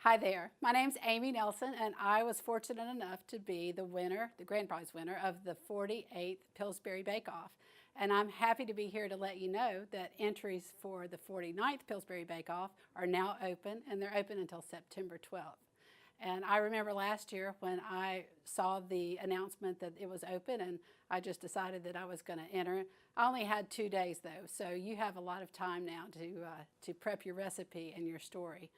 Hi there, my name's Amy Nelson and I was fortunate enough to be the winner, the grand prize winner of the 48th Pillsbury Bake-Off. And I'm happy to be here to let you know that entries for the 49th Pillsbury Bake-Off are now open, and they're open until September 12th. And I remember last year when I saw the announcement that it was open and I just decided that I was going to enter. I only had 2 days though, so you have a lot of time now to prep your recipe and your story.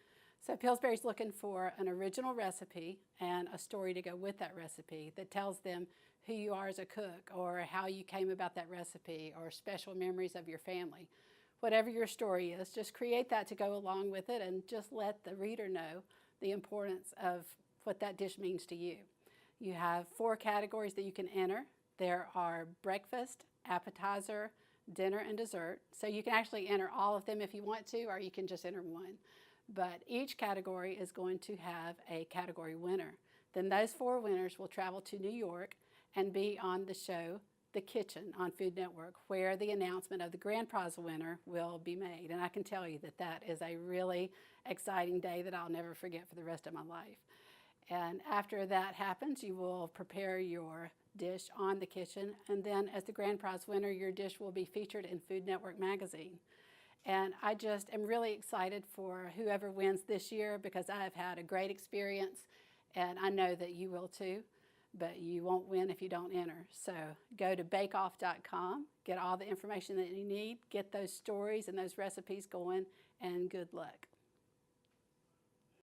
So Pillsbury's looking for an original recipe and a story to go with that recipe that tells them who you are as a cook or how you came about that recipe or special memories of your family. Whatever your story is, just create that to go along with it and just let the reader know the importance of what that dish means to you. You have 4 categories that you can enter. There are breakfast, appetizer, dinner, and dessert. So you can actually enter all of them if you want to, or you can just enter one. But each category is going to have a category winner. Then those 4 winners will travel to New York and be on the show The Kitchen on Food Network, where the announcement of the grand prize winner will be made. And I can tell you that that is a really exciting day that I'll never forget for the rest of my life. And after that happens, you will prepare your dish on The Kitchen, and then as the grand prize winner, your dish will be featured in Food Network magazine. And I just am really excited for whoever wins this year because I have had a great experience, and I know that you will too, but you won't win if you don't enter. So go to bakeoff.com, get all the information that you need, get those stories and those recipes going, and good luck.